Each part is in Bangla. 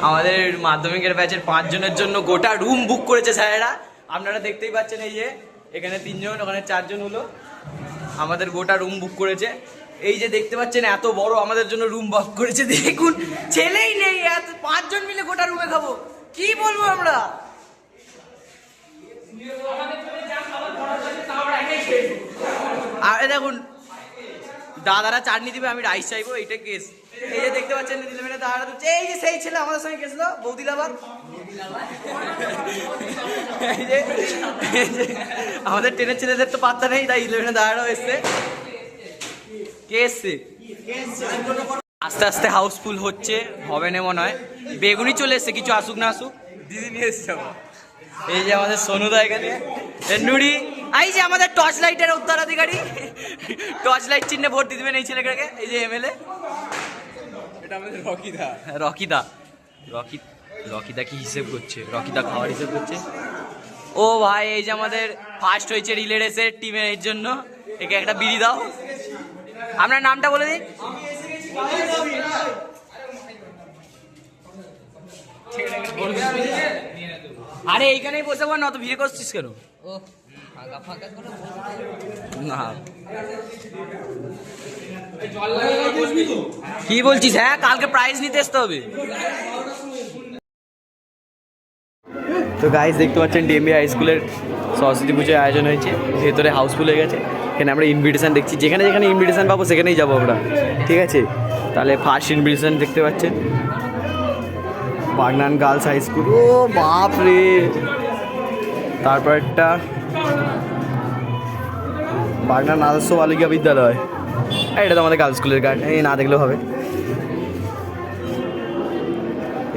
আমাদের মাধ্যমিকের ব্যাচের 5 জনের জন্য গোটা রুম বুক করেছে স্যারেরা। আপনারা দেখতেই পাচ্ছেন, এই যে এখানে 3 জন, ওখানে 4 জন হলো। আমাদের গোটা রুম বুক করেছে। এই যে দেখতে পাচ্ছেন এত বড় আমাদের জন্য রুম বুক করেছে। দেখুন ছেলেই নেই, এত 5 জন মিলে গোটা রুমে খাবো, কি বলবো আমরা। আরে দেখুন দাদারা চাটনি দিবে, আমি রাইস চাইবো, এইটা কেস। এই যে দেখতে পাচ্ছেন দাদারা দিচ্ছে, এই যে সেই ছেলে আমাদের সঙ্গে গেছিল বৌদিলাবাদ। আমাদের ট্রেনের ছেলেদের তো পাত্তা নেই, তাই 11 দাদারাও এসছে। কে এসছে? আস্তে আস্তে হাউসফুল হচ্ছে, হবে না মনে হয়। বেগুনি চলে এসছে, কিছু আসুক না আসুক, দিদি নিয়ে এসছে। এই যে আমাদের সোনুদা এখানে, নুড়ি। এই যে আমাদের টর্চ লাইটের উত্তরাধিকারী, টর্চ লাইট চিহ্নে ভোট দিয়ে দিবেন এই ছেলেটাকে। এই যে এমএলএ, এটা আমাদের রকিদা। রকিদা রকিদা কি হিসেব করছে? রকিদা খাওয়ার হিসেব করছে। ও ভাই, এই যে আমাদের ফার্স্ট হয়েছে রিলে রেসের টিমের এর জন্য, একে একটা বিড়ি দাও। আপনার নামটা বলে দিন। আরে এইখানেই বসে পড় না, তো ভিড় করছিস কেন? না কি বলছিস? হ্যাঁ, কালকে প্রাইজ নিতে আসতে হবে। তো গাইস দেখতে পাচ্ছেন ডিএমবি হাই স্কুলের সরস্বতী পুজোর আয়োজন হয়েছে, ভেতরে হাউসফুল হয়ে গেছে। এখানে আমরা ইনভিটেশন দেখছি, যেখানে যেখানে ইনভিটেশন পাবো সেখানেই যাবো আমরা, ঠিক আছে? তাহলে ফার্স্ট ইনভিটেশন দেখতে পাচ্ছেন বাগনান গার্লস হাই স্কুল। ও বাপ রে! তারপর একটা বাগনান আদর্শ বালিকা বিদ্যালয়, এটা তো আমাদের গার্লস স্কুলের গার্ড, এই না দেখলেও হবে।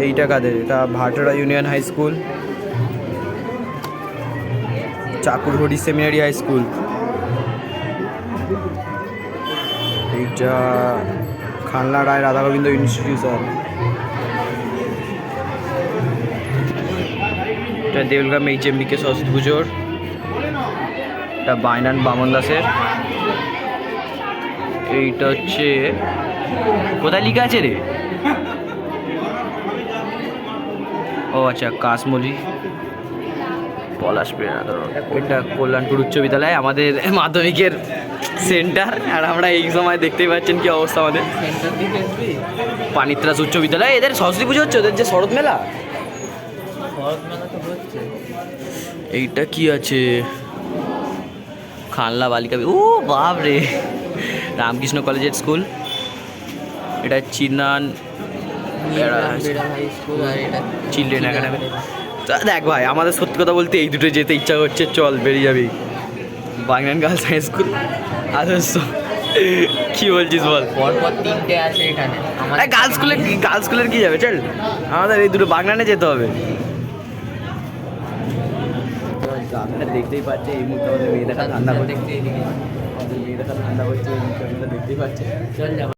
এইটা কাদের? এটা Bhatora union high school, Chakurhari seminary high school, এইটা খালনা রায় রাধা গোবিন্দ ইনস্টিটিউশন, এটা দেউলগ্রাম HMBK সরস্বতী পুজোর, এটা বাইনান বামন দাসের, এইটা হচ্ছে কোথায় লিখা আছে রে? ও আচ্ছা, কাশমলি পলাশ প্রেরণা। এটা কল্যাণপুর উচ্চ বিদ্যালয়, আমাদের মাধ্যমিকের সেন্টার। আর আমরা এই সময় দেখতেই পাচ্ছেন কি অবস্থা আমাদের। পানিত্রাস উচ্চ বিদ্যালয়, এদের সরস্বতী পুজো হচ্ছে, ওদের যে শরৎ মেলা। এইটা কি আছে? খানলা বালিকা, ও বাপ রে! রামকৃষ্ণ কলেজের স্কুল, এটা চিনান চিলড্রেন একাডেমি। দেখ ভাই, আমাদের সত্যি কথা বলতে এই দুটো যেতে ইচ্ছা করছে, চল বেরিয়ে যাবি। বাগনান গার্লস হাই স্কুল, আদর্শ। কি বলছিস বল? পরপর 3টে আছে এখানে। গার্লস স্কুলের কি যাবে? চল, আমাদের এই দুটো বাগনানে যেতে হবে। আপনারা দেখতেই পাচ্ছে এই মুহূর্তে আমাদের মেয়ে দেখা ঠান্ডা করছে, দেখতেই পাচ্ছে। চল যাবো।